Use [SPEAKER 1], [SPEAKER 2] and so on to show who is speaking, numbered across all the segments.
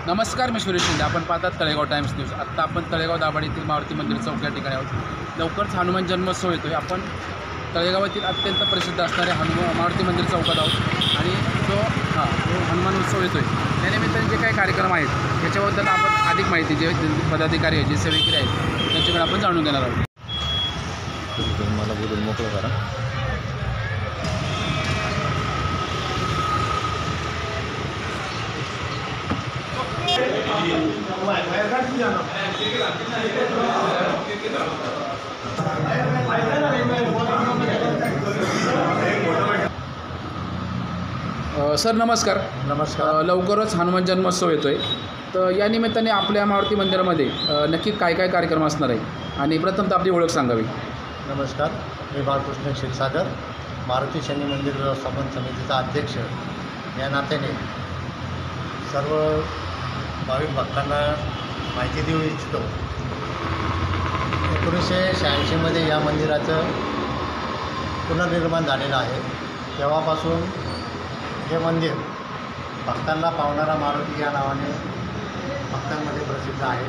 [SPEAKER 1] नमस्कार, मी सुरेश शिंदे. आपण पाहतात तळेगाव टाइम्स न्यूज. आत्ता आपण तळेगाव दाभाड येथील मारुती मंदिर चौक या ठिकाणी आहोत. लवकरच हनुमान जन्मोत्सव येतो आहे. आपण तळेगावातील अत्यंत प्रसिद्ध असणारे मारुती मंदिर चौकात आहोत आणि जो हनुमान उत्सव येतो आहे त्यानिमित्ताने जे काही कार्यक्रम आहेत याच्याबद्दल आपण अधिक माहिती जे पदाधिकारी आहेत, जे सेवेकरी आहेत त्यांच्याकडे आपण जाणून घेणार आहोत.
[SPEAKER 2] मला बोलून मोकळं करा.
[SPEAKER 1] सर नमस्कार.
[SPEAKER 2] नमस्कार.
[SPEAKER 1] लवकरच हनुमान जन्मोत्सव येतो आहे, तर या निमित्ताने आपल्या मारुती मंदिरामध्ये नक्की काय काय कार्यक्रम असणार आहे आणि प्रथमतः आपली ओळख सांगावी.
[SPEAKER 2] नमस्कार, मी बाळकृष्ण क्षीरसागर, मारुती शनी मंदिर व्यवस्थापन समितीचा अध्यक्ष या नात्याने सर्व भाविक भक्तांना माहिती देऊ इच्छितो. 1986मध्ये या मंदिराचं पुनर्निर्माण झालेलं आहे. तेव्हापासून हे मंदिर भक्तांना पावणारा मारुती या नावाने भक्तांमध्ये प्रसिद्ध आहे.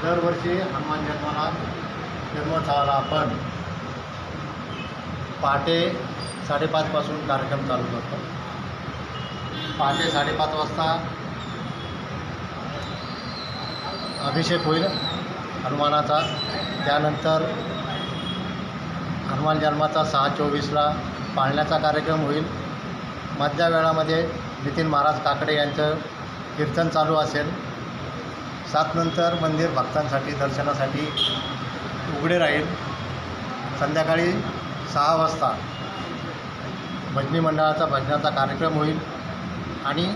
[SPEAKER 2] दरवर्षी हनुमान जन्मोत्सवाला आपण पहाटे 5:30 पासून कार्यक्रम चालू करतो. पहाटे 5:30 वाजता अभिषेक होईल हनुमानाचा. त्यानंतर हनुमान जन्माचा 6:24ला पाळण्याचा कार्यक्रम होईल. मधल्या वेळामध्ये नितीन महाराज काकडे यांचं कीर्तन चालू असेल. 7 नंतर मंदिर भक्तांसाठी दर्शनासाठी उघडे राहील. संध्याकाळी 6 वाजता भजनी मंडळाचा भजनाचा कार्यक्रम होईल आणि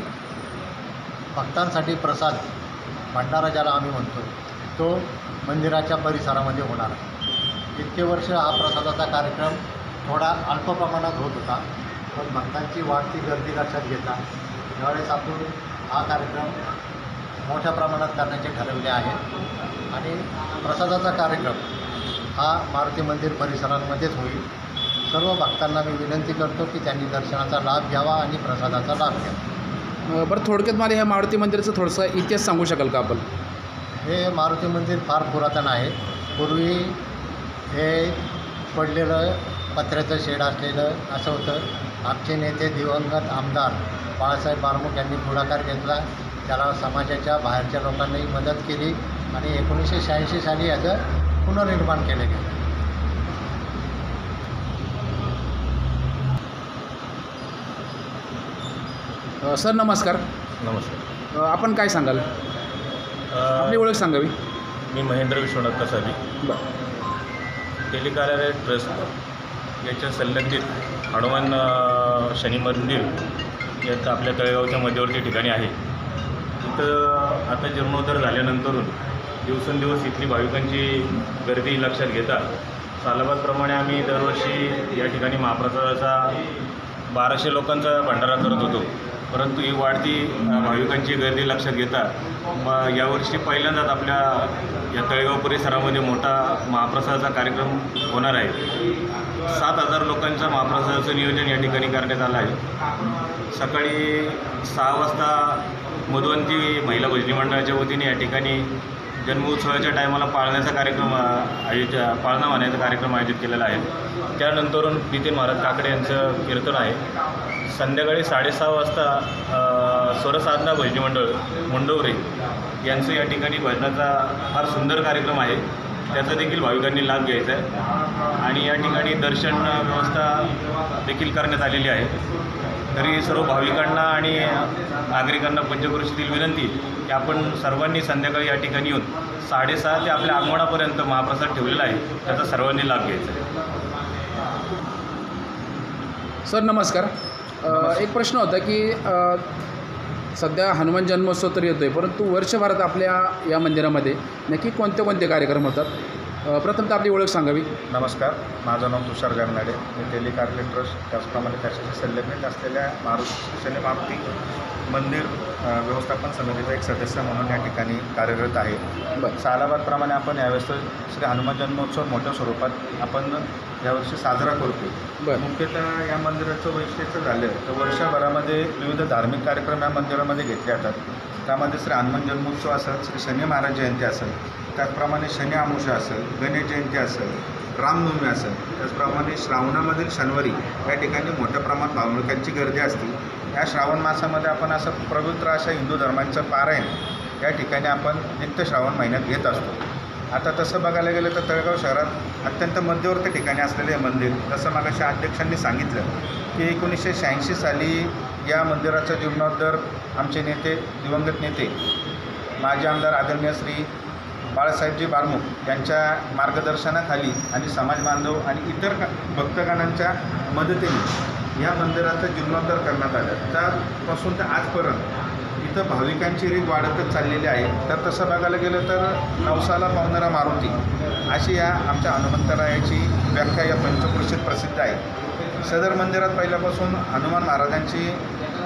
[SPEAKER 2] भक्तांसाठी प्रसाद भंडारा ज्याला आम्ही म्हणतो तो मंदिराच्या परिसरामध्ये होणार आहे. इतके वर्ष हा प्रसादाचा कार्यक्रम थोडा अल्प प्रमाणात होत होता, पण भक्तांची वाढती गर्दी लक्षात घेता यावेळेस आपण हा कार्यक्रम मोठ्या प्रमाणात करण्याचे ठरवले आहे आणि प्रसादाचा कार्यक्रम हा मारुती मंदिर परिसरांमध्येच होईल. सर्व भक्तांना मी विनंती करतो की त्यांनी दर्शनाचा लाभ घ्यावा आणि प्रसादाचा लाभ घ्यावा.
[SPEAKER 1] बरं, थोडक्यात मला ह्या मारुती मंदिराचं थोडंसं इतिहास सांगू शकाल का आपण.
[SPEAKER 2] हे मारुती मंदिर फार पुरातन आहे. पूर्वी हे पडलेलं पत्र्याचं शेड असलेलं असं होतं. आमचे नेते दिवंगत आमदार बाळासाहेब बारमुख यांनी पुढाकार घेतला. त्याला समाजाच्या बाहेरच्या लोकांनाही मदत केली आणि 1986 साली याचं पुनर्निर्माण केले गेले.
[SPEAKER 1] सर नमस्कार.
[SPEAKER 3] नमस्कार.
[SPEAKER 1] आपण काय सांगाल, आपली ओळख सांगावी.
[SPEAKER 3] मी महेंद्र विश्वनाथ कसाबी, टेलिकार्यालय ट्रस्ट याच्या संलग्नित हनुमान शनी मंदिर यात आपल्या तळेगावच्या मध्यवर्ती ठिकाणी आहे. तिथं आता जीर्णोद्धार झाल्यानंतरून दिवसेंदिवस इथली भाविकांची गर्दी लक्षात घेता सालाबादप्रमाणे आम्ही दरवर्षी या ठिकाणी महाप्रसादाचा 1200 लोकांचा भंडारा करत होतो. परंतु ही वाढती भाविकांची गर्दी लक्षात घेता मग यावर्षी पहिल्यांदाच आपल्या या तळेगाव परिसरामध्ये मोठा महाप्रसादाचा कार्यक्रम होणार आहे. 7,000 लोकांच्या महाप्रसादाचं नियोजन या ठिकाणी करण्यात आलं आहे. सकाळी 6 वाजता मधुवंती महिला भजनी मंडळाच्या वतीने या ठिकाणी जन्मोत्सवाच्या टायमाला पाळण्याचा कार्यक्रम पाळणा वाहण्याचा कार्यक्रम आयोजित केलेला आहे. त्यानंतरून नितीन महाराज काकडे यांचं कीर्तन आहे. संध्याकाळी 6:30 वाजता स्वरसाधना भजनी मंडळ मुंडवरे यांचं या ठिकाणी भजनाचा फार सुंदर कार्यक्रम आहे. त्याचा देखील भाविकांनी लाभ घ्यायचा आहे आणि या ठिकाणी दर्शन व्यवस्था देखील करण्यात आलेली आहे. तरी सर्व भाविकांना आणि नागरिकांना पंचक्रोशीतील विनंती की आपण सर्वांनी संध्याकाळी या ठिकाणी येऊन 6:30 ते आपल्या आगमनापर्यंत महाप्रसाद ठेवलेला आहे, त्याचा सर्वांनी लाभ घ्यायचा आहे.
[SPEAKER 1] सर नमस्कार. एक प्रश्न होता की सध्या हनुमान जन्मोत्सव तर येतो आहे, परंतु वर्षभरात आपल्या या मंदिरामध्ये नक्की कोणते कोणते कार्यक्रम होतात. प्रथमतः आपली ओळख सांगावी.
[SPEAKER 4] नमस्कार, माझं नाव तुषार गारनाडे. मी टेलिकार्यालय ट्रस्ट त्याचप्रमाणे त्याच्याशी संलग्नित असलेल्या शनी मारुती मंदिर व्यवस्थापन समितीचा एक सदस्य म्हणून या ठिकाणी कार्यरत आहे. सालाबादप्रमाणे आपण यावेळेस श्री हनुमान जन्मोत्सव मोठ्या स्वरूपात आपण यावर्षी साजरा करतो.
[SPEAKER 1] बरं.
[SPEAKER 4] मुख्यतः या मंदिराचं वैशिष्ट्य झालं तर वर्षभरामध्ये विविध धार्मिक कार्यक्रम या मंदिरामध्ये घेतले जातात. त्यामध्ये श्री हनुमान जन्मोत्सव असेल, श्री शनी महाराज जयंती असेल, त्याचप्रमाणे शनी अमावस्या असेल, गणेश जयंती असेल, रामनवमी असेल, त्याचप्रमाणे श्रावणामधील शनिवारी या ठिकाणी मोठ्या प्रमाणात भाविकांची गर्दी असते. या श्रावण मासामध्ये आपण असं पवित्र अशा हिंदू धर्मांचं पारायण या ठिकाणी आपण नित्य श्रावण महिन्यात घेत असतो. आता तसं बघायला गेलं तर तळेगाव शहरात अत्यंत मध्यवर्ती ठिकाणी असलेले हे मंदिर, जसं मागाशी अध्यक्षांनी सांगितलं की 1986 साली या मंदिराचा जीर्णोद्धार आमचे नेते, दिवंगत नेते, माजी आमदार आदरणीय श्री बाळासाहेबजी बारमुख यांच्या मार्गदर्शनाखाली आणि समाज बांधव आणि इतर भक्तगणांच्या मदतीने या मंदिराचा जीर्णोद्धार करण्यात आला. त्यापासून तर आजपर्यंत इथं भाविकांची रीत वाढतच चाललेली आहे. तर तसं बघायला गेलं तर नवसाला पावणारा मारुती अशी या आमच्या हनुमंतरायाची व्याख्या या पंचक्रोशीत प्रसिद्ध आहे. सदर मंदिरात पहिल्यापासून हनुमान महाराजांची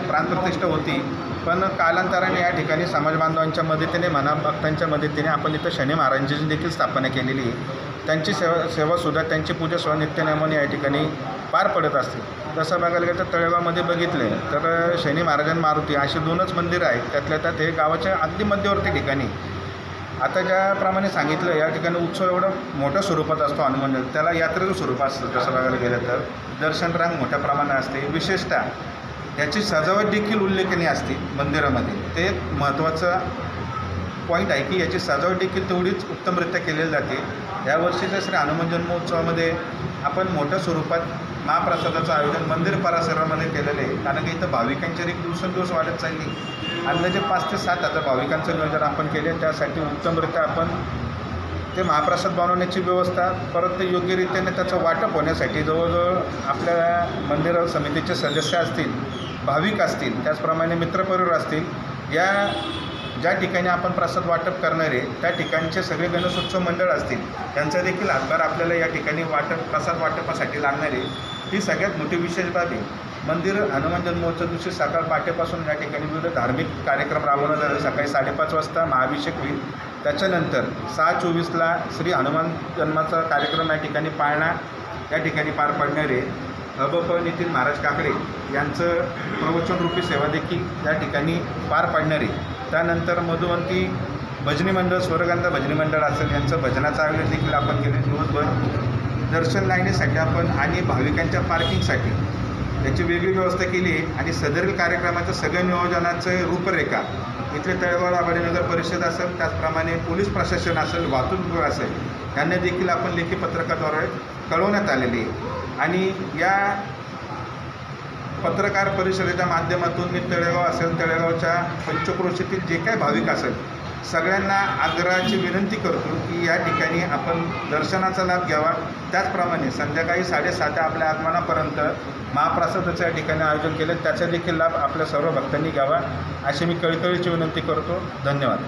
[SPEAKER 4] प्राणप्रतिष्ठा होती, पण कालांतराने या ठिकाणी समाज बांधवांच्या मदतीने म्हणा, भक्तांच्या मदतीने आपण इथं शनी महाराजांची देखील स्थापना केलेली आहे. त्यांची सेवासुद्धा, त्यांची पूजासुद्धा नित्यनेमाने या ठिकाणी पार पडत असते. तसं बघायला गेलं तर तळेगावमध्ये बघितले तर शनी महाराज आणि मारुती अशी 2च मंदिरं आहेत. त्यातल्या त्यात हे गावाच्या अगदी मध्यवर्ती ठिकाणी. आता ज्याप्रमाणे सांगितलं या ठिकाणी उत्सव एवढं मोठ्या स्वरूपात असतो हनुमान, त्याला यात्रेचं स्वरूप असतं. तसं बघायला गेलं तर दर्शन रांग मोठ्या प्रमाणात असते. विशेषतः याची सजावट देखील उल्लेखनीय असते मंदिरामध्ये. ते एक महत्त्वाचं पॉईंट आहे की याची सजावट देखील तेवढीच उत्तमरित्या केलेली जाते. यावर्षीच्या श्री हनुमान जन्मोत्सवामध्ये आपण मोठ्या स्वरूपात महाप्रसादाचं आयोजन मंदिर परिसरामध्ये केलेलं आहे. कारण की इथं भाविकांची रीत दिवसेंदिवस वाढत चालली. अंदाजे 5 ते 7 हजार भाविकांचं नियोजन आपण केले. त्यासाठी उत्तमरित्या आपण ते महाप्रसाद बनवण्याची व्यवस्था, परत ते योग्यरीत्याने त्याचं वाटप होण्यासाठी जवळजवळ आपल्या मंदिर समितीचे सदस्य असतील, भाविक असतील, त्याचप्रमाणे मित्रपरिवार असतील, या ज्या ठिकाणी आपण प्रसाद वाटप करणारे त्या ठिकाणचे सगळे गणेशोत्सव मंडळ असतील, त्यांचा देखील हातभार आपल्याला या ठिकाणी प्रसाद वाटपासाठी लागणारे ही सगळ्यात मोठी विशेष बाब आहे. मंदिर हनुमान जन्मोत्सव दिवशी सकाळ पहाटेपासून या ठिकाणी विविध धार्मिक कार्यक्रम राबवला जातात. सकाळी 5:30 वाजता महाअभिषेक होईल. त्याच्यानंतर 6:24ला श्री हनुमान जन्माचा कार्यक्रम या ठिकाणी पाळणा या ठिकाणी पार पडणारे अबप नितीन महाराज काकडे यांचं प्रवचनरूपी सेवा देखील या ठिकाणी पार पाडणारे. त्यानंतर मधुवंती भजनी मंडळ, स्वर्गंधा भजनी मंडळ असेल, यांचं भजनाचं आयोजन देखील आपण केले. दिवसभर दर्शन लाईनीसाठी आपण आणि भाविकांच्या पार्किंगसाठी याची वेगळी व्यवस्था केली आहे. आणि सदरील कार्यक्रमाचं सगळ्या नियोजनाचं रूपरेखा इथले तळेगाव दाभाडे नगर परिषद असेल, त्याचप्रमाणे पोलीस प्रशासन असेल, वाहतूक विभाग असेल, यांना देखील आपण लेखी पत्रकाद्वारे कळवण्यात आलेली आहे. आणि या पत्रकार परिषदेच्या माध्यमातून मी तळेगाव असेल, तळेगावच्या पंचक्रोशीतील जे काही भाविक असेल, सगळ्यांना आग्रहाची विनंती करतो की या ठिकाणी आपण दर्शनाचा लाभ घ्यावा. त्याचप्रमाणे संध्याकाळी 7:30 आपल्या आगमनापर्यंत महाप्रसादाचं या ठिकाणी आयोजन केलं, त्याचा देखील लाभ आपल्या सर्व भक्तांनी घ्यावा अशी मी कळकळीची विनंती करतो. धन्यवाद.